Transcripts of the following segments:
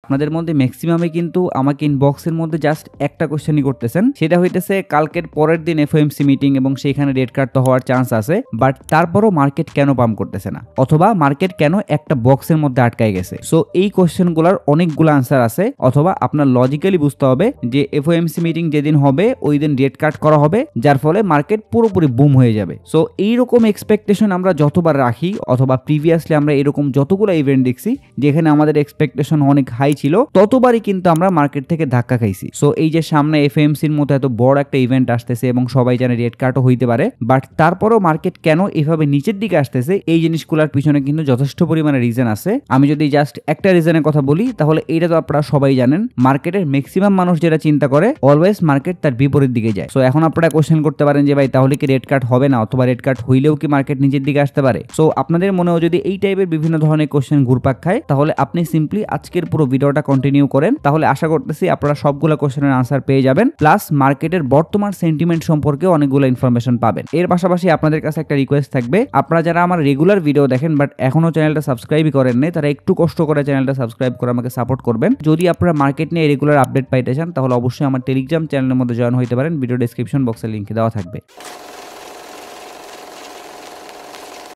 আপনাদের মধ্যে ম্যাক্সিমামে কিন্তু আমাকে ইনবক্সের মধ্যে জাস্ট একটা কোশ্চেনই করতেছেন, সেটা হইতেছে কালকের পরের দিন এফওএমসি মিটিং এবং সেইখানে রেড কার্ড তো হওয়ার চান্স আছে, বাট তারপরও মার্কেট কেন পাম্প করতেছে না, অথবা মার্কেট কেন একটা বক্সের মধ্যে আটকায় গেছে। সো এই কোশ্চেনগুলোর অনেকগুলো আনসার আছে, অথবা আপনার লজিক্যালি বুঝতে হবে যে এফওএমসি মিটিং যেদিন হবে ওই দিন রেড কার্ড করা হবে, যার ফলে মার্কেট পুরোপুরি বুম হয়ে যাবে। সো এইরকম এক্সপেকটেশন আমরা যতবার রাখি, অথবা প্রিভিয়াসলি আমরা এরকম যতগুলো ইভেন্ট দেখছি যেখানে আমাদের এক্সপেকটেশন অনেক হাই ছিল, ততবারই কিন্তু আমরা মার্কেট থেকে ধাক্কা খাইছি। সো এই যে সামনে এফএমসির মতো এত বড় একটা ইভেন্ট আসতেছে এবং সবাই জানে রেড কার্ডও হইতে পারে, বাট তারপরও মার্কেট কেন এভাবে নিচের দিকে আসতেছে, এই জিনিসগুলোর পিছনে কিন্তু যথেষ্ট পরিমাণে রিজন আছে। আমি যদি জাস্ট একটা রিজনের কথা বলি তাহলে এইটা তো আপনারা সবাই জানেন, মার্কেটের ম্যাক্সিমাম মানুষ যেটা চিন্তা করে অলওয়েজ মার্কেট তার বিপরীত দিকে যায়। সো এখন আপনারা কোশ্চেন করতে পারেন যে ভাই তাহলে কি রেড কার্ড হবে না, অথবা রেড কার্ড হইলেও কি মার্কেট নিচের দিকে আসতে পারে। সো আপনাদের মনেও যদি এই টাইপের বিভিন্ন ধরনের কোশ্চেন ঘুরপাক খায় তাহলে আপনি সিম্পলি আজকের পুরো ভিডিওটা কন্টিনিউ করেন, তাহলে আশা করতেছি আপনারা সবগুলো কোশ্চেনের আনসার পেয়ে যাবেন, প্লাস মার্কেটের বর্তমান সেন্টিমেন্ট সম্পর্কে অনেকগুলো ইনফরমেশন পাবেন। এর পাশাপাশি আপনাদের কাছে একটা রিকোয়েস্ট থাকবে, আপনারা যারা আমার রেগুলার ভিডিও দেখেন বাট এখনো চ্যানেলটা সাবস্ক্রাইবই করেন নাই, তারা একটু কষ্ট করে চ্যানেলটা সাবস্ক্রাইব করে আমাকে সাপোর্ট করবেন। যদি আপনারা মার্কেট নিয়ে রেগুলার আপডেট পাইতে চান তাহলে অবশ্যই আমার টেলিগ্রাম চ্যানেলের মধ্যে জয়েন হতে পারেন, ভিডিও ডেসক্রিপশন বক্সে লিংক দেওয়া থাকবে।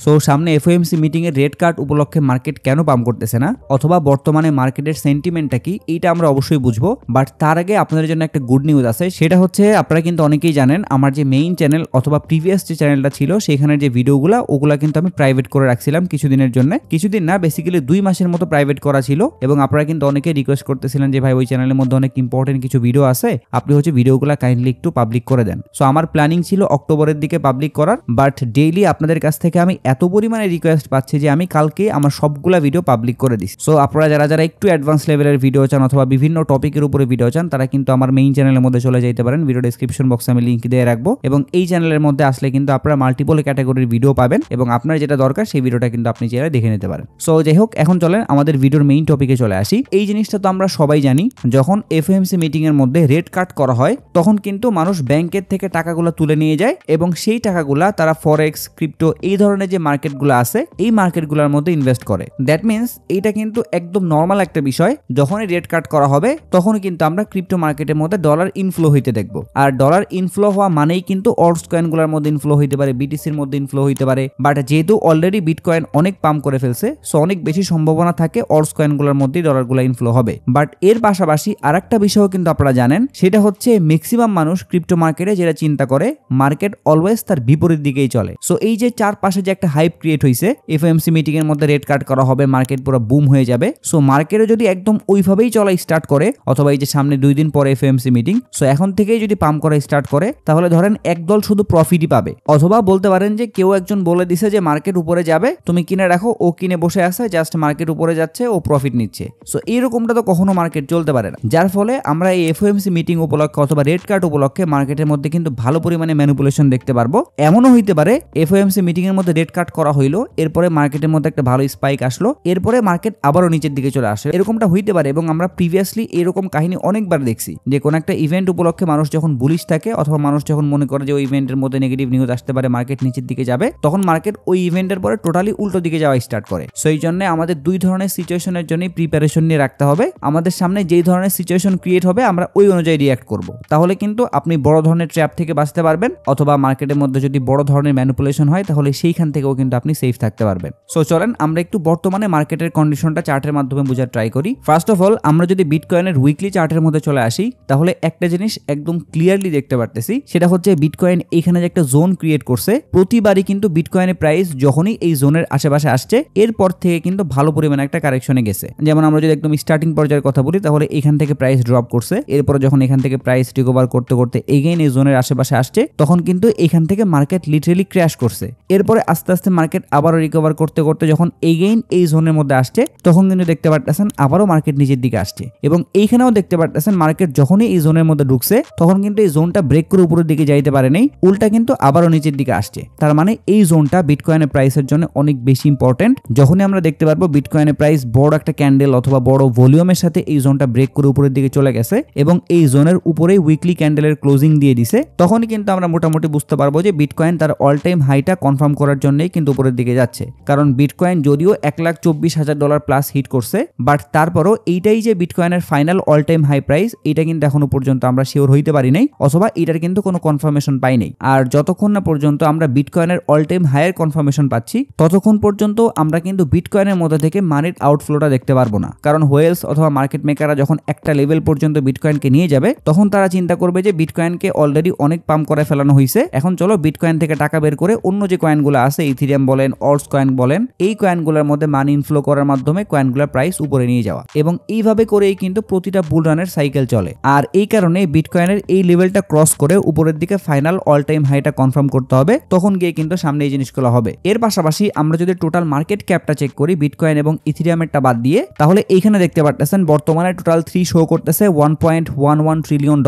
সো সামনে এফওএমসি মিটিং এর রেড কার্ড উপলক্ষে মার্কেট কেন পাম্প করতেছে না, অথবা বর্তমানে মার্কেটের সেন্টিমেন্টটা কি, এইটা আমরা অবশ্যই বুঝবো। বাট তার আগে আপনাদের জন্য একটা গুড নিউজ আছে, সেটা হচ্ছে আপনারা কিন্তু অনেকেই জানেন আমার যে মেইন চ্যানেল অথবা প্রিভিয়াস যে চ্যানেলটা ছিল সেখানের যে ভিডিওগুলো ওগুলা কিন্তু আমি প্রাইভেট করে রাখছিলাম কিছুদিনের জন্য, কিছুদিন না বেসিক্যালি 2 মাসের মতো প্রাইভেট করা ছিল, এবং আপনারা কিন্তু অনেকে রিকোয়েস্ট করতেছিলেন যে ভাই ওই চ্যানেলের মধ্যে অনেক ইম্পর্টেন্ট কিছু ভিডিও আছে, আপনি হচ্ছে ভিডিওগুলো কাইন্ডলি একটু পাবলিক করে দেন। সো আমার প্ল্যানিং ছিল অক্টোবরের দিকে পাবলিক করার, বাট ডেইলি আপনাদের কাছ থেকে আমি এত পরিমাণে রিকোয়েস্ট পাচ্ছি যে আমি কালকে আমার সবগুলা ভিডিও পাবলিক করে দিচ্ছি। সো আপনারা যারা যারা একটু অ্যাডভান্স লেভেলের ভিডিও চান অথবা বিভিন্ন টপিকের উপরে ভিডিও চান তারা কিন্তু আমার মেইন চ্যানেলের মধ্যে চলে যেতে পারেন, ভিডিও ডেসক্রিপশন বক্সে আমি লিংক দিয়ে রাখবো, এবং এই চ্যানেলের মধ্যে আসলে কিন্তু আপনারা মাল্টিপল ক্যাটাগরির ভিডিও পাবেন এবং আপনার যেটা দরকার সেই ভিডিওটা কিন্তু আপনি চাইলে দেখে নিতে পারেন। সো যাই হোক, এখন চলেন আমাদের ভিডিওর মেইন টপিকে চলে আসি। এই জিনিসটা তো আমরা সবাই জানি, যখন এফওএমসি মিটিং এর মধ্যে রেড কার্ড করা হয় তখন কিন্তু মানুষ ব্যাংকের থেকে টাকাগুলো তুলে নিয়ে যায় এবং সেই টাকাগুলা তারা ফরেক্স, ক্রিপ্টো এই ধরনের যে মার্কেটগুলো আছে এই মার্কেটগুলোর মধ্যে ইনভেস্ট করে। দ্যাট মিনস এইটা কিন্তু একদম নর্মাল একটা বিষয়, যখনই রেড কার্ড করা হবে তখন কিন্তু আমরা ক্রিপ্টো মার্কেটের মধ্যে ডলার ইনফ্লো হইতে দেখবো। আর ডলার ইনফ্লো হওয়া মানেই কিন্তু অল্টস কয়েনগুলোর মধ্যে ইনফ্লো হইতে পারে, বিটিসির মধ্যে ইনফ্লো হইতে পারে, বাট যেহেতু অলরেডি বিটকয়েন অনেক পাম্প করে ফেলছে সো অনেক বেশি সম্ভাবনা থাকে অল্টস কয়েনগুলোর মধ্যে ডলারগুলো ইনফ্লো হবে। বাট এর পাশাপাশি আরেকটা বিষয়ও কিন্তু আপনারা জানেন, সেটা হচ্ছে ম্যাক্সিমাম মানুষ ক্রিপ্টো মার্কেটে যেটা চিন্তা করে মার্কেট অলওয়েজ তার বিপরীত দিকেই চলে। সো এই যে চারপাশে যে একটা হাইপ ক্রিয়েট হয়েছে এফওএমসি মিটিং এর মধ্যে রেড কার্ড করা হবে, মার্কেট পুরো বুম হয়ে যাবে। সো মার্কেটে যদি একদম ওইভাবেই চলা স্টার্ট করে, অথবা এই যে সামনে 2 দিন পরে এফওএমসি মিটিং, সো এখন থেকেই যদি পাম্প করা স্টার্ট করে তাহলে ধরেন একদল শুধু প্রফিটই পাবে, অথবা বলতে পারেন যে কেউ একজন বলে দিছে যে মার্কেট উপরে যাবে তুমি কিনে রাখো, ও কিনে বসে আছে, জাস্ট মার্কেট উপরে যাচ্ছে ও প্রফিট নিচ্ছে। সো এইরকমটা তো কখনো মার্কেট চলতে পারে না, যার ফলে আমরা এই এফওএমসি মিটিং উপলক্ষে অথবা রেড কার্ড উপলক্ষে মার্কেটের মধ্যে কিন্তু ভালো পরিমাণে ম্যানিপুলেশন দেখতে পারবো। এমনও হইতে পারে এফওএমসি মিটিং এর মধ্যে রেড কার্ড করা হইলো, এরপরে মার্কেটের মধ্যে একটা ভালো স্পাইক আসলো, এরপরে মার্কেট আবারও নিচের দিকে চলে আসে, এরকমটা হইতে পারে। এবং আমরা প্রিভিয়াসলি এরকম কাহিনী অনেকবার দেখছি যে কোন একটা ইভেন্ট উপলক্ষে মানুষ যখন বুলিশ থাকে অথবা মানুষ যখন মনে করে যে ওই ইভেন্টের মধ্যে নেগেটিভ নিউজ আসতে পারে, মার্কেট নিচের দিকে যাবে, তখন মার্কেট ওই ইভেন্টের পরে টোটালি উল্টো দিকে যাওয়া স্টার্ট করে। সো এই জন্য আমাদের 2 ধরনের সিচুয়েশনের জন্য প্রিপারেশন নিয়ে রাখতে হবে। আমাদের সামনে যেই ধরনের সিচুয়েশন ক্রিয়েট হবে আমরা ওই অনুযায়ী রিঅ্যাক্ট করব, তাহলে কিন্তু আপনি বড় ধরনের ট্র্যাপ থেকে বাঁচতে পারবেন, অথবা মার্কেটের মধ্যে যদি বড় ধরনের ম্যানিপুলেশন হয় তাহলে সেইখান থেকেও কিন্তু আপনি সেফ থাকতে পারবেন। সো চলেন আমরা একটু বর্তমানে মার্কেটের কন্ডিশনটা চার্টের মাধ্যমে বোঝার ট্রাই করি। ফার্স্ট অফ অল আমরা যদি বিটকয়েনের উইকলি চার্টের মধ্যে চলে আসি তাহলে একটা জিনিস একদম ক্লিয়ারলি দেখতে পারতেছি, সেটা হচ্ছে বিটকয়েন এখানে যে একটা জোন ক্রিয়েট করছে, প্রতিবারই কিন্তু বিটকয়েনের প্রাইস যখনই এই জোনের আশেপাশে আসছে এরপর থেকে কিন্তু ভালো পরিমাণে একটা কারেকশনে গেছে। যেমন আমরা যদি একদম স্টার্টিং পর্যায়ের কথা বলি তাহলে এখান থেকে প্রাইস ড্রপ করছে, এরপর যখন এখান থেকে প্রাইস রিকভার করতে করতে এগেইন এই জোনের আশেপাশে আসছে তখন কিন্তু এখান থেকে মার্কেট লিটারেলি ক্র্যাশ করছে, এরপরে আস্তে আস্তে মার্কেট আবারও রিকভার করতে করতে যখন এগেইন এই জোনের মধ্যে আসছে তখন কিন্তু দেখতে পারতেছেন আবারও মার্কেট নিচের দিকে আসছে, এবং এইখানেও দেখতে পারতেছেন মার্কেট যখনই এই জোনের মধ্যে ঢুকছে তখন কিন্তু এই জোনটা ব্রেক করে উপরের দিকে যাইতে পারে নাই, উল্টা কিন্তু আবারও নিচের দিকে আসছে। তার মানে এই জোনটা বিটকয়েনের প্রাইসের জন্য অনেক বেশি ইম্পর্টেন্ট। যখনই আমরা দেখতে পারবো বিটকয়েনের প্রাইস বড় একটা ক্যান্ডেল অথবা বড় ভলিউমের সাথে এই জোনটা ব্রেক করে উপরের দিকে চলে গেছে এবং এই জোনের উপরেই উইকলি ক্যান্ডেলের ক্লোজিং দিয়ে দিছে, তখনই কিন্তু আমরা মোটামুটি বুঝতে পারবো যে বিটকয়েন তার অল টাইম হাইটা কনফার্ম করার জন্য কারণেই কিন্তু উপরের দিকে যাচ্ছে। কারণ বিটকয়েন যদিও $1,24,000 প্লাস হিট করছে, বাট তারপরও এইটাই যে বিটকয়েনের final all time high price, এটা কিন্তু এখনো পর্যন্ত আমরা শিওর হইতে পারি নাই, অথবা এটার কিন্তু কোনো কনফার্মেশন পাই নাই। আর যতক্ষণ না পর্যন্ত আমরা বিটকয়েনের অল টাইম হাইয়ের কনফার্মেশন পাচ্ছি, ততক্ষণ পর্যন্ত আমরা কিন্তু বিটকয়েনের মধ্যে থেকে মানির আউটফ্লোটা দেখতে পারবো না। কারণ হোয়েলস অথবা মার্কেট মেকাররা যখন একটা লেভেল পর্যন্ত বিটকয়েনকে নিয়ে যাবে, তখন তারা চিন্তা করবে যে বিটকয়েনকে অলরেডি অনেক পাম্প করে ফেলানো হয়েছে, এখন চলো বিটকয়েন থেকে টাকা বের করে অন্য যে কয়েনগুলো আছে, ইথিরিয়াম বলেন, অর্স কয়েন বলেন, এই কয়েনগুলোর মধ্যে মানি ইনফ্লো করার মাধ্যমে কয়েনগুলোর প্রাইস উপরে নিয়ে যাওয়া। এবং এইভাবে করেই কিন্তু প্রতিটা বুল রানের সাইকেল চলে। আর এই কারণে বিটকয়েনের এই লেভেলটা ক্রস করে উপরের দিকে ফাইনাল অল টাইম হাইটা কনফার্ম করতে হবে, তখন গিয়ে কিন্তু সামনে এই জিনিসগুলো হবে। এর পাশাপাশি আমরা যদি টোটাল মার্কেট ক্যাপটা চেক করি বিটকয়েন এবং ইথিরিয়ামেরটা বাদ দিয়ে, তাহলে এইখানে দেখতে পারতেছেন বর্তমানে টোটাল 3 শো করতেছে $1.11 ট্রিলিয়ন।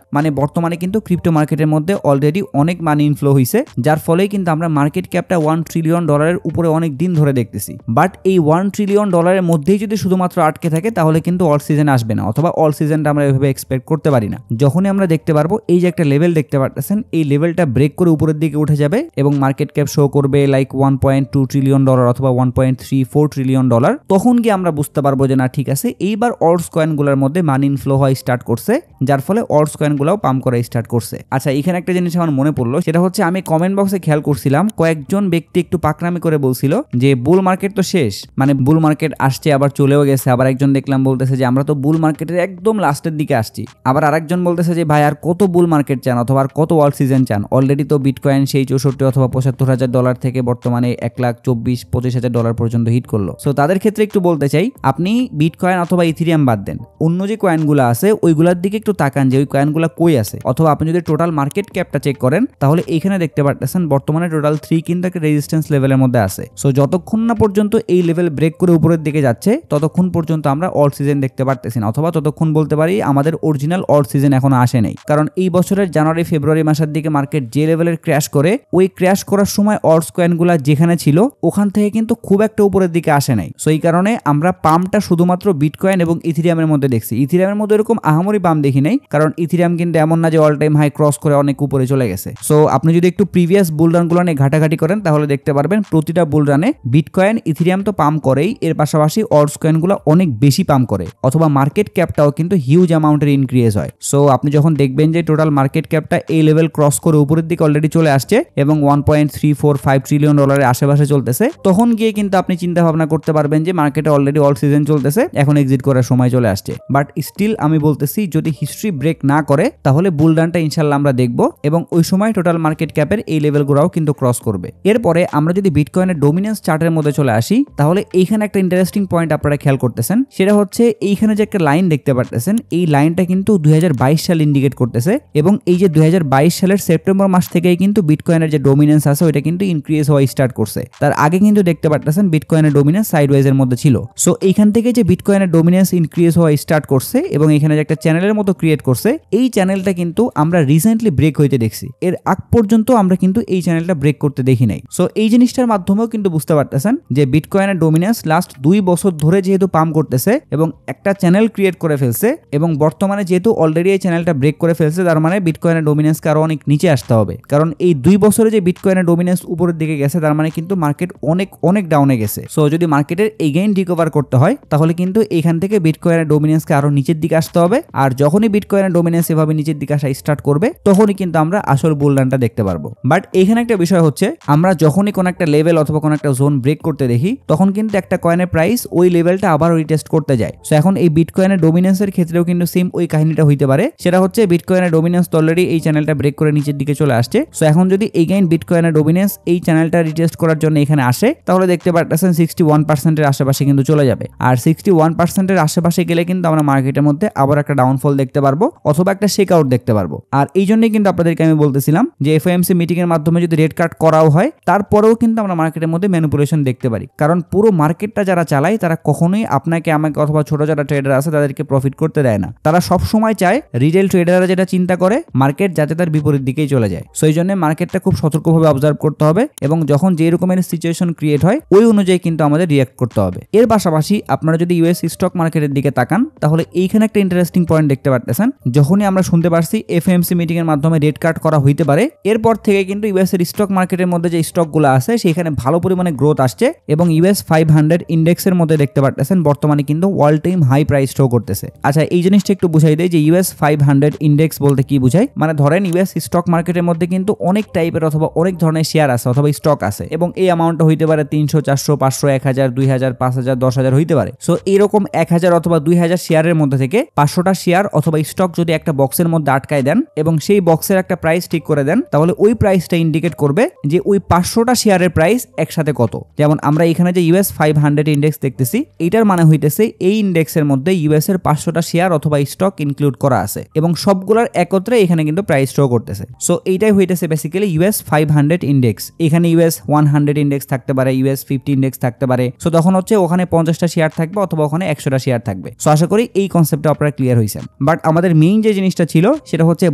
মানে বর্তমানে কিন্তু ক্রিপ্টো মার্কেটের মধ্যে অলরেডি অনেক মানি ইনফ্লো হয়েছে, যার ফলে কিন্তু আমরা মার্কেট ক্যাপটা $1 ট্রিলিয়ন উপরে অনেক দিন ধরে দেখতেছি। বাট এই $1 ট্রিলিয়ন মধ্যেই যদি শুধুমাত্র আটকে থাকে, তাহলে কিন্তু অল সিজন আসবে না, অথবা অল সিজনটা আমরা এভাবে এক্সপেক্ট করতে পারি না। যখনই আমরা দেখতে পারবো এই যে একটা লেভেল দেখতে পারতেছেন, এই লেভেলটা ব্রেক করে উপরের দিকে উঠে যাবে এবং মার্কেট ক্যাপ শো করবে লাইক $1.2 ট্রিলিয়ন অথবা $1.34 ট্রিলিয়ন, তখন গিয়ে আমরা বুঝতে পারবো যে না ঠিক আছে, এইবার অল্টস কয়েনগুলোর মধ্যে মানি ইনফ্লো হওয়া স্টার্ট করছে, যার ফলে অল্টস কয়েনগুলোও পাম্প করা স্টার্ট করছে। আচ্ছা, এখানে একটা জিনিস আমার মনে পড়লো, সেটা হচ্ছে আমি কমেন্ট বক্সে খেয়াল করছিলাম কয়েকজন ব্যক্তি একটু পাকনামি করে বলছিল যে বুল মার্কেট তো শেষ, মানে বুল মার্কেট আসছে আবার চলেও গেছে। আবার একজন দেখলাম বলতেছে যে আমরা তো বুল মার্কেটের একদম লাস্টের দিকে আসছি। আবার আরেকজন বলতেছে যে ভাই আর কত বুল মার্কেট চান, অথবা আর কত অল সিজন চান, অলরেডি তো বিটকয়েন সেই 64 অথবা $75,000 থেকে বর্তমানে $1,24,000-25,000 পর্যন্ত হিট করলো। সো তাদের ক্ষেত্রে একটু বলতে চাই, আপনি বিটকয়েন অথবা ইথিরিয়াম বাদ দেন, অন্য যে কয়েনগুলো আছে ওইগুলোর দিকে একটু তাকান যে ওই কয়েনগুলো কই আছে। অথবা আপনি যদি টোটাল মার্কেট ক্যাপটা চেক করেন, তাহলে এইখানে দেখতে পারতেছেন বর্তমানে টোটাল 3 কিন্তু একটা রেজিস্ট্যান্স লেভেলের মধ্যে আছে। সো যতক্ষণ না পর্যন্ত এই লেভেল ব্রেক করে উপরের দিকে যাচ্ছে, ততক্ষণ পর্যন্ত আমরা অল সিজন দেখতে পারতেছি না, অথবা ততক্ষণ বলতে পারি আমাদের অরিজিনাল অল সিজন এখনো আসে নাই। কারণ এই বছরের জানুয়ারি ফেব্রুয়ারি মাসের দিকে মার্কেট যে লেভেলের ক্র্যাশ করে, ওই ক্র্যাশ করার সময় অল্টস কয়েনগুলো যেখানে ছিল ওখান থেকে কিন্তু খুব একটা উপরের দিকে আসে নাই। সো এই কারণে আমরা পাম্পটা শুধুমাত্র বিটকয়েন এবং ইথিরিয়ামের মধ্যে দেখছি। ইথিরিয়ামের মধ্যে এরকম আহামরি পাম্প দেখি নাই, কারণ ইথিরিয়াম কিন্তু এমন না যে অল টাইম হাই ক্রস করে অনেক উপরে চলে গেছে। সো আপনি যদি একটু প্রিভিয়াস বুল রানগুলো নিয়ে ঘাটাঘাটি করেন, তাহলে দেখতে পারবেন প্রতিটা বুল রানে বিটকয়েন ইথিরিয়াম তো পাম্প করেই, এর পাশাপাশি অল্টস কয়েনগুলো অনেক বেশি পাম্প করে, অথবা মার্কেট ক্যাপটাও কিন্তু হিউজ অ্যামাউন্টের ইনক্রিজ হয়। সো আপনি যখন দেখবেন যে টোটাল মার্কেট ক্যাপটা এই লেভেল ক্রস করে উপরের দিকে অলরেডি চলে আসছে এবং $1.345 ট্রিলিয়ন আশেপাশে চলতেছে, তখন গিয়ে কিন্তু আপনি চিন্তা ভাবনা করতে পারবেন যে মার্কেটে অলরেডি অল সিজন চলতেছে, এখন এক্সিট করার সময় চলে আসছে। বাট স্টিল আমি বলতেছি, যদি হিস্ট্রি ব্রেক না করে, তাহলে বুল রানটা ইনশাল্লাহ আমরা দেখবো এবং ওই সময় টোটাল মার্কেট ক্যাপের এই লেভেলগুলোও কিন্তু ক্রস করবে। এরপরে আমরা যদি বিটকয়েনের ডোমিনেন্স চার্টের মধ্যে চলে আসি, তাহলে এইখানে একটা ইন্টারেস্টিং পয়েন্ট আপনারা খেয়াল করতেছেন, সেটা হচ্ছে এইখানে যে একটা লাইন দেখতে পারতেছেন, এই লাইনটা কিন্তু 2022 সাল ইন্ডিকেট করতেছে, এবং এই যে 2022 সালের সেপ্টেম্বর মাস থেকেই কিন্তু বিটকয়েনের যে ডোমিনেন্স আছে ওইটা কিন্তু ইনক্রিজ হওয়া স্টার্ট করছে। তার আগে কিন্তু দেখতে পারতেছেন বিটকয়েনের ডোমিনেন্স সাইডওয়াইজ এর মধ্যে ছিল। সো এইখান থেকে যে বিটকয়েনের ডোমিনেন্স ইনক্রিজ হওয়া স্টার্ট করছে এবং এখানে যে একটা চ্যানেলের মতো ক্রিয়েট করছে, এই চ্যানেলটা কিন্তু আমরা রিসেন্টলি ব্রেক হইতে দেখছি। এর আগ পর্যন্ত আমরা কিন্তু এই চ্যানেলটা ব্রেক করতে দেখি নাই। সো এই জিনিসটার মাধ্যমেও কিন্তু বুঝতে পারতেছেন যে বিটকয়েনের ডোমিনেন্স লাস্ট 2 বছর ধরে যেহেতু পাম্প করতেছে এবং একটা চ্যানেল ক্রিয়েট করে ফেলছে, এবং বর্তমানে যেহেতু অলরেডি এই চ্যানেলটা ব্রেক করে ফেলছে, তার মানে বিটকয়েনের ডোমিনেন্সকে আরো অনেক নিচে আসতে হবে। কারণ এই 2 বছরে যে বিটকয়েনের ডোমিনেন্স উপরের দিকে গেছে, তার মানে কিন্তু মার্কেট অনেক অনেক ডাউনে গেছে। সো যদি মার্কেটের এগেইন রিকভার করতে হয়, তাহলে কিন্তু এখান থেকে বিটকয়েনের ডোমিনেন্সকে আরো নিচের দিকে আসতে হবে। আর যখনই বিটকয়েনের ডোমিনেন্স এভাবে নিচের দিকে আসা স্টার্ট করবে, তখনই কিন্তু আমরা আসল বুল রানটা দেখতে পারবো। বাট এখানে একটা বিষয় হচ্ছে, আমরা যখনই কোন একটা লেভেল অথবা কোন একটা জোন ব্রেক করতে দেখি, তখন কিন্তু একটা কয়েনের প্রাইস ওই লেভেলটা আবার রিটেস্ট করতে যায়। সো এখন এই বিটকয়েনের ডোমিনেন্সের ক্ষেত্রেও কিন্তু সেম ওই কাহিনীটা হইতে পারে। সেটা হচ্ছে বিটকয়েনের ডোমিনেন্স অলরেডি এই চ্যানেলটা ব্রেক করে নিচের দিকে চলে আসছে। সো এখন যদি এগেইন বিটকয়েনের ডোমিনেন্স এই চ্যানেলটা রিটেস্ট করার জন্য এখানে আসে, তাহলে দেখতে পারতেছেন 61% এর আশেপাশে কিন্তু চলে যাবে। আর 61% এর আশেপাশে গেলে কিন্তু আমরা মার্কেটের মধ্যে আবার একটা ডাউনফল দেখতে পারবো, অথবা একটা শেক আউট দেখতে পারবো। আর এই জন্যই কিন্তু আপনাদেরকে আমি বলতেছিলাম যে এফওএমসি মিটিং এর মাধ্যমে যদি রেড কাট করাও হয়, তারপরেও কিন্তু আমরা মার্কেটের মধ্যে ম্যানিপুলেশন দেখতে পারি। কারণ পুরো মার্কেটটা যারা চালায়, তারা কখনোই আপনাকে আমাকে অথবা ছোট যারা ট্রেডার আছে তাদেরকে প্রফিট করতে দেয় না। তারা সব সময় চায় রিটেল ট্রেডাররা যেটা চিন্তা করে, মার্কেট যাতে তার বিপরীত দিকেই চলে যায়। সো এই জন্য মার্কেটটা খুব সতর্কভাবে অবজার্ভ করতে হবে, এবং যখন যে রকমের সিচুয়েশন ক্রিয়েট হয় ওই অনুযায়ী কিন্তু আমাদের রিঅ্যাক্ট করতে হবে। এর পাশাপাশি আপনারা যদি ইউএস স্টক মার্কেটের দিকে তাকান, তাহলে এইখানে একটা ইন্টারেস্টিং পয়েন্ট দেখতে পারতেছেন। যখনই আমরা শুনতে পারছি এফএমসি মিটিং এর মাধ্যমে রেড কাট করা হইতে পারে, এরপর থেকে কিন্তু ইউএস এর স্টক মার্কেটের মধ্যে যে স্টক স্টকগুলো আছে সেখানে ভালো পরিমাণে গ্রোথ আসছে এবং US 500 ইন্ডেক্সের মধ্যে দেখতে পাচ্ছেন বর্তমানে কিন্তু all time high price show করতেছে। আচ্ছা, এই জিনিসটা একটু বুঝাই দেয় যে US 500 ইন্ডেক্স বলতে কি বোঝায়। মানে ধরেন US স্টক মার্কেটের মধ্যে কিন্তু অনেক টাইপের অথবা অনেক ধরনের শেয়ার আছে অথবা স্টক আছে এবং এই অ্যামাউন্টটা হইতে পারে 300, 400, 500, 1000, 2000, 5000, 10000 হইতে পারে। সো এরকম 1000 অথবা 2000 শেয়ারের মধ্যে থেকে 500টা শেয়ার অথবা স্টক যদি একটা বক্সের মধ্যে আটকায় দেন এবং সেই বক্সের একটা প্রাইস ঠিক করে দেন, তাহলে ওই প্রাইসটা ইন্ডিকেট করবে যে ওই 500টা শেয়ারের প্রাইস একসাথে কত। যেমন আমরা এখানে যে US 500 ইন্ডেক্স দেখতেছি, এটার মানে হইতেছে এই ইন্ডেক্সের মধ্যে US এর 500টা শেয়ার অথবা স্টক ইনক্লুড করা আছে এবং সবগুলোর একত্রে এখানে কিন্তু প্রাইস শো করতেছে। সো এইটাই হইতেছে বেসিক্যালি US 500 ইন্ডেক্স। এখানে US 100 ইন্ডেক্স থাকতে পারে, US 50 ইন্ডেক্স থাকতে পারে। সো তখন হচ্ছে ওখানে 50টা শেয়ার থাকবে অথবা ওখানে 100টা শেয়ার থাকবে। সো আশা করি এই কনসেপ্টটা আপনারা ক্লিয়ার হয়েছেন। বাট আমাদের মেইন যে জিনিসটা ছিল সেটা হচ্ছে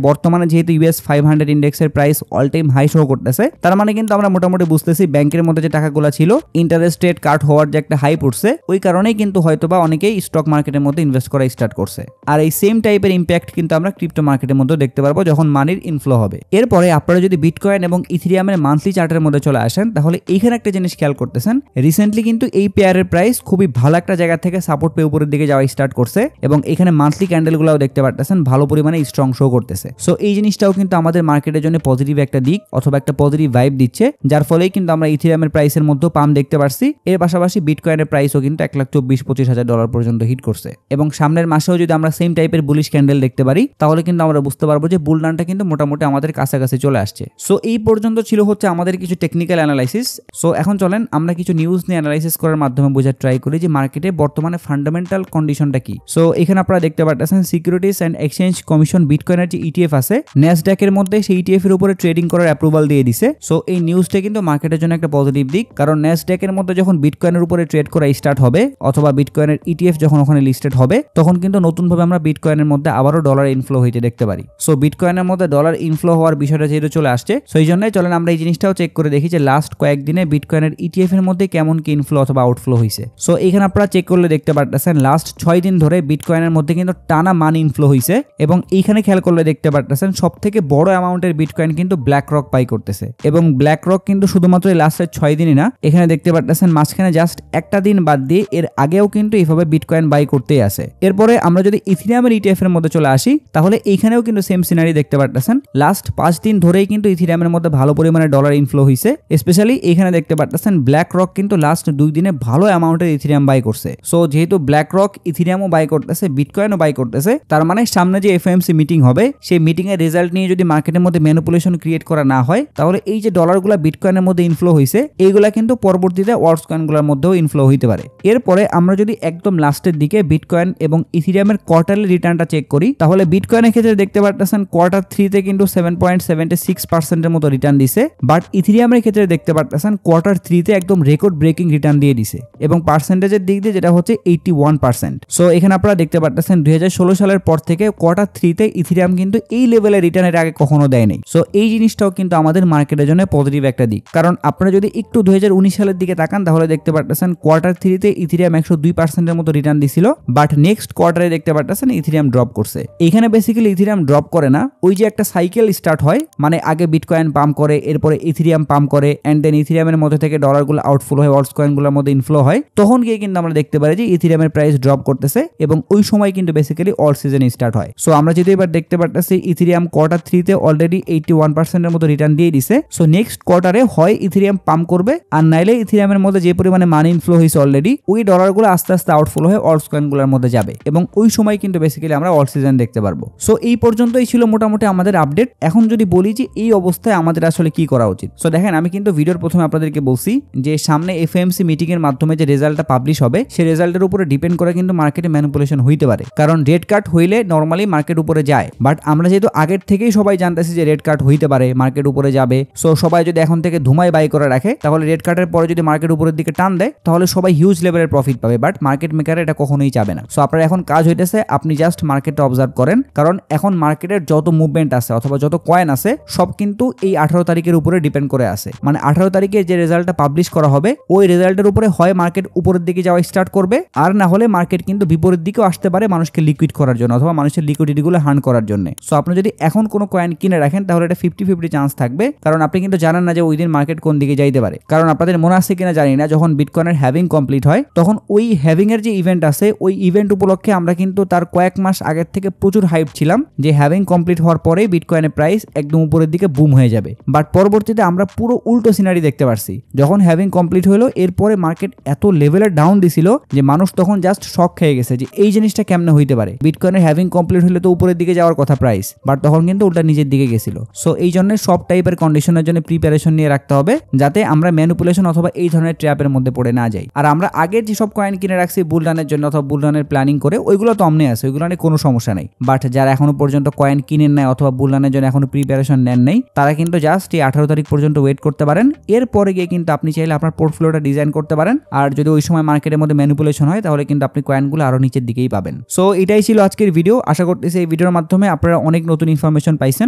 বর্তমানে যেহেতু US 500 ইন্ডেক্সের price all time high show করতেছে, তার মানে কিন্তু আমরা মোটামুটি বুঝতেছি ব্যাংকের মধ্যে যে টাকাগুলো ছিল ইন্টারেস্ট রেট কাট হওয়ার যে একটা হাই পড়ছে, ওই কারণেই কিন্তু হয়তোবা অনেকেই স্টক মার্কেটের মধ্যে ইনভেস্ট করা স্টার্ট করছে। আর এই সেম টাইপের ইম্প্যাক্ট কিন্তু আমরা ক্রিপ্টো মার্কেটের মধ্যে দেখতে পারবো যখন মানির ইনফ্লো হবে। এরপরে আপনারা যদি বিটকয়েন এবং ইথেরিয়ামের মান্থলি চার্টের মধ্যে চলে আসেন, তাহলে এইখানে একটা জিনিস খেয়াল করতেছেন, রিসেন্টলি কিন্তু এই পেয়ারের প্রাইস খুবই ভালো একটা জায়গা থেকে সাপোর্ট পেয়ে উপরের দিকে যাওয়া স্টার্ট করছে এবং এখানে মান্থলি ক্যান্ডেলগুলোও দেখতে পাচ্ছেন ভালো পরিমাণে স্ট্রং শো করতেছে। সো এই জিনিসটাও কিন্তু আমাদের মার্কেটের জন্য পজিটিভ একটা দিক অথবা একটা পজিটিভ ভাইব দিচ্ছে, যার ফলেই কিন্তু আমরা ইথেরিয়ামের প্রাইসের মধ্যে পাম্প দেখতে পারছি। এর পাশাপাশি বিটকয়েনের প্রাইসও কিন্তু $1,24,25,000 পর্যন্ত হিট করছে এবং সামনের মাসেও যদি আমরা সেম টাইপের বুলিশ ক্যান্ডেল দেখতে পারি, তাহলে কিন্তু আমরা বুঝতে পারবো যে বুল রানটা কিন্তু মোটামুটি আমাদের কাছাকাছি চলে আসছে। সো এই পর্যন্ত ছিল হচ্ছে আমাদের কিছু টেকনিক্যাল অ্যানালাইসিস। সো এখন চলেন আমরা কিছু নিউজ নিয়ে অ্যানালাইসিস করার মাধ্যমে বোঝার ট্রাই করি যে মার্কেটে বর্তমানে ফান্ডামেন্টাল কন্ডিশনটা কি। সো এখানে আপনারা দেখতে পাচ্ছেন সিকিউরিটিজ অ্যান্ড এক্সচেঞ্জ কমিশন বিটকয়েনের যে ETF আছে ন্যাসড্যাকের মধ্যে সেই ETF এর উপরে ট্রেডিং করার অ্যাপ্রুভাল দিয়ে দিছে। সো এই নিউজটা কিন্তু মার্কেটের জন্য একটা পজিটিভ দিক, কারণ ন্যাসড্যাকের মধ্যে যখন বিটকয়েনের উপরে ট্রেড করা স্টার্ট হবে অথবা বিটকয়েনের ETF যখন ওখানে লিস্টেড হবে, তখন কিন্তু নতুনভাবে আমরা বিটকয়েনের মধ্যে আবারও ডলার ইনফ্লো হইতে দেখতে পারি। সো বিটকয়েনের মধ্যে ডলার ইনফ্লো হওয়ার বিষয়টা যেহেতু চলে আসছে, সো এই জন্যই চলেন আমরা এই জিনিসটাও চেক করে দেখি যে লাস্ট কয়েকদিনে বিটকয়েনের ETF এর মধ্যে কেমন কি ইনফ্লো অথবা আউটফ্লো হয়েছে। সো এখানে আপনারা চেক করলে দেখতে পাচ্ছেন লাস্ট 6 দিন ধরে বিটকয়েনের মধ্যে কিন্তু টানা মানি ইনফ্লো হয়েছে এবং এইখানে খেয়াল করলে দেখতে পাচ্ছেন সব থেকে বড় অ্যামাউন্টের বিটকয়েন কিন্তু ব্ল্যাক রক বাই করতেছে এবং ব্ল্যাক রক কিন্তু শুধুমাত্র লাস্টের 6 দিনই না, এখানে দেখতে পাচ্ছেন মাঝখানে জাস্ট একটা দিন বাদ দিয়ে এর আগেও কিন্তু এইভাবে বিটকয়েন বাই করতেই আছে। এরপরে আমরা যদি ইথেরিয়ামের ETF এর মধ্যে চলে আসি, তাহলে এইখানেও কিন্তু সেম সিনারি দেখতে পাচ্ছেন লাস্ট 5 দিন ধরেই কিন্তু ইথেরিয়ামের মধ্যে ভালো পরিমাণে ডলার ইনফ্লো হয়েছে। স্পেশালি এখানে দেখতে পাচ্ছেন ব্ল্যাক রক কিন্তু লাস্ট 2 দিনে ভালো অ্যামাউন্টের ইথেরিয়াম বাই করছে। সো যেহেতু ব্ল্যাক রক ইথেরিয়ামও বাই করতেছে, বিটকয়েনও বাই করতেছে, তার মানে সামনে যে FOMC মিটিং হবে সেই মিটিং এর রেজাল্ট নিয়ে যদি মার্কেটের মধ্যে ম্যানিপুলেশন ক্রিয়েট করা না হয়, তাহলে এই যে ডলারগুলো বিটকয়েনের মধ্যে ইনফ্লো হয়েছে এইগুলা কিন্তু পরবর্তীতে ওয়ার্স কয়েনগুলোর মধ্যেও ইনফ্লো হইতে পারে। এরপরে আমরা যদি একদম লাস্টের দিকে বিটকয়েন এবং ইথেরিয়ামের কোয়ার্টারলি রিটার্নটা চেক করি, তাহলে বিটকয়েনের ক্ষেত্রে দেখতে পাচ্ছেন Q3 কিন্তু 7.76% এর মতো রিটার্ন দিছে, বাট ইথেরিয়ামের ক্ষেত্রে দেখতে পাচ্ছেন Q3 একদম রেকর্ড ব্রেকিং রিটার্ন দিয়ে দিছে এবং পার্সেন্টেজের দিক দিয়ে যেটা হচ্ছে 81%। সো এখানে আপনারা দেখতে পাচ্ছেন 2016 সালের পর থেকে Q3 ইথেরিয়াম কিন্তু এই লেভেলের রিটার্নের আগে কখনো দেয় নাই। সো এই জিনিসটাও কিন্তু আমাদের মার্কেটের জন্য পজিটিভ একটা দিক, কারণ আপনারা যদি একটু 2019 সালের দিকে তাকান তাহলে দেখতে পাচ্ছেন Q3 ইথেরিয়াম 102% এর মতো রিটার্ন দিছিল, বাট নেক্সট কোয়ার্টারে দেখতে পাচ্ছেন ইথেরিয়াম ড্রপ করছে। এখানে বেসিক্যালি ইথেরিয়াম ড্রপ করে না, ওই যে একটা সাইকেল স্টার্ট হয়, মানে আগে বিটকয়েন পাম্প করে, এরপরে ইথেরিয়াম পাম্প করে, এন্ড দেন ইথেরিয়ামের মধ্যে থেকে ডলারগুলো আউটফ্লো হয়, অল্টস কয়েনগুলোর মধ্যে ইনফ্লো হয়, তখন গিয়ে কিন্তু আমরা দেখতে পারি যে ইথেরিয়ামের প্রাইস ড্রপ করতেছে এবং ওই সময় কিন্তু বেসিক্যালি অল সিজন স্টার্ট হয়। সো আমরা যদি এবার দেখতে পাচ্ছি ইথেরিয়াম Q3 অলরেডি 81% এর মতো রিটার্ন দিয়ে দিছে। সো নেক্সট কোয়ার্টারে হয় ইথেরিয়াম পাম্প করবে, আর নাইলে ইথেরিয়ামের মধ্যে যে পরিমাণে মানি ইনফ্লো হয়েছে অলরেডি, ওই ডলারগুলো আস্তে আস্তে আউটফ্লো হয়ে অল্টস কয়েনগুলোর মধ্যে যাবে এবং ওই সময় কিন্তু বেসিক্যালি আমরা অল সিজন দেখতে পারবো। সো এই পর্যন্তই ছিল মোটামুটি আমাদের আপডেট। এখন যদি বলি যে এই অবস্থায় আমাদের আসলে কি করা উচিত, সো দেখেন আমি কিন্তু ভিডিওর প্রথমে আপনাদেরকে বলছি যে সামনে FOMC মিটিং এর মাধ্যমে যে রেজাল্টটা পাবলিশ হবে সেই রেজাল্টের উপরে ডিপেন্ড করে কিন্তু মার্কেটে ম্যানিপুলেশন হইতে পারে, কারণ রেড কাট হইলে নরমালি মার্কেট উপরে যায়, বাট আমরা যেহেতু আগের থেকেই সবাই জানতেছি যে রেড কাট হইতে পারে, মার্কেট উপরে যাবে, সো সবাই যদি এখন থেকে ধুমায় বাই করে রাখে, তাহলে রেড কাটের পরে যদি মার্কেট উপরের দিকে টান দেয় তাহলে সবাই হিউজ লেভেলের প্রফিট পাবে, বাট মার্কেট মেকার এটা কখনোই চাবে না। সো আপনার এখন কাজ হইতেছে আপনি জাস্ট মার্কেটটা অবজার্ভ করেন, কারণ এখন মার্কেটের যত মুভমেন্ট আছে অথবা যত কয়েন আছে সব কিন্তু এই 18 তারিখের উপরে ডিপেন্ড করে আছে। মানে 18 তারিখে যে রেজাল্টটা পাবলিশ করা হবে ওই রেজাল্টের উপরে হয় মার্কেট উপরের দিকে যাওয়া স্টার্ট করবে, আর না হলে মার্কেট কিন্তু বিপরীত দিকেও আসতে পারে মানুষকে লিকুইড করার জন্য অথবা মানুষের লিকুইডিটিগুলো হার্ন করার জন্য। সো আপনি যদি এখন কোনো কয়েন কিনে রাখেন তাহলে এটা 50-50 চান্স থাকবে, কারণ আপনি কিন্তু জানেন না যে ওই দিন মার্কেট কোন দিকে যাইতে পারে। কারণ আপনাদের মনে আছে কিনা জানি না, যখন বিটকয়েনের হ্যাভিং কমপ্লিট হয় তখন ওই হ্যাভিং এর যে ইভেন্ট আছে ওই ইভেন্ট উপলক্ষে আমরা কিন্তু তার কয়েক মাস আগের থেকে প্রচুর হাইপ ছিলাম যে হ্যাভিং কমপ্লিট হওয়ার পরেই বিটকয়েনের প্রাইস একদম উপরের দিকে বুম হয়ে যাবে। বাট পরবর্তীতে আমরা পুরো উল্টো সিনারি দেখতে পারছি। যখন হ্যাভিং কমপ্লিট হলো এরপরে মার্কেট এত লেভেলের ডাউন দিছিল যে মানুষ তখন জাস্ট শক খেয়ে গেছে যে এই জিনিসটা কেমনে হইতে পারে। বিটকয়েনের হ্যাভিং কমপ্লিট হলে তো উপরের দিকে যাওয়ার কথা প্রাইস, বাট তখন কিন্তু উল্টা নিচের দিকে গেছিল। সো এই জন্য সব টাইপের কন্ডিশনের জন্য প্রিপারেশন নিয়ে রাখতে হবে যাতে আমরা ম্যানিপুলেশন অথবা এই ধরনের ট্র্যাপের মধ্যে পড়ে না যাই। আর আমরা আগের যেসব কয়েন কিনে রাখছি বুলরানের জন্য অথবা বুলরানের প্ল্যানিং করে ওইগুলো তো অমনে আছে, ওইগুলো নিয়ে কোনো সমস্যা নেই। বাট যারা এখনো পর্যন্ত কয়েন কিনেন নাই অথবা বুলরানের জন্য এখনো প্রিপারেশন নেন নাই তারা কিন্তু জাস্ট এই 18 তারিখ পর্যন্ত ওয়েট করতে পারেন। এরপরে গিয়ে কিন্তু আপনি চাইলে আপনার পোর্টফোলিওটা ডিজাইন করতে পারেন। আর যদি ওই সময় মার্কেটের মধ্যে ম্যানিপুলেশন হয় তাহলে কিন্তু আপনি কয়েনগুলো আরো নিচের দিকেই পাবেন। সো এটাই ছিল আজকের ভিডিও। আশা করতেছি এই ভিডিওর মাধ্যমে আপনারা অনেক নতুন ইনফরমেশন পাইছেন।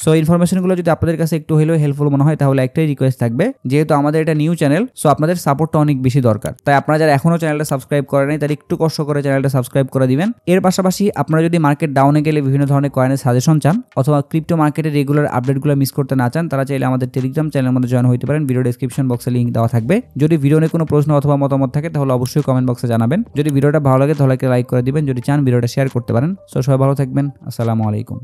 সো ইনফরমেশনগুলো যদি আপনাদের কাছে একটু হলেও হেল্পফুল মনে হয় তাহলে একটাই রিকোয়েস্ট থাকবে, যেহেতু আমাদের এটা নিউ চ্যানেল সো আপনাদের সাপোর্টটা অনেক বেশি দরকার। তাই আপনারা যারা এখনো চ্যানেলটা সাবস্ক্রাইব করেন নাই তারা একটু কষ্ট করে চ্যানেলটা সাবস্ক্রাইব করে দিবেন। এর পাশাপাশি আপনারা যদি মার্কেট ডাউনে গেলে বিভিন্ন ধরনের কয়েনের সাজেশন চান অথবা ক্রিপ্টো মার্কেটের রেগুলার আপডেটগুলো মিস করতে না চান তারা চাইলে আমাদের টেলিগ্রাম চ্যানেলের মধ্যে জয়েন হতে পারেন। ভিডিও ডেসক্রিপশন বক্সে লিংক দেওয়া থাকবে। যদি ভিডিও নিয়ে কোনো প্রশ্ন অথবা মতামত থাকে তাহলে অবশ্যই কমেন্ট বক্সে জানাবেন। যদি ভিডিওটা ভালো লাগে তাহলে লাইক করে দিবেন, যদি চান ভিডিওটা শেয়ার করতে পারেন। সো সবাই ভালো থাকবেন। আসসালামু আলাইকুম।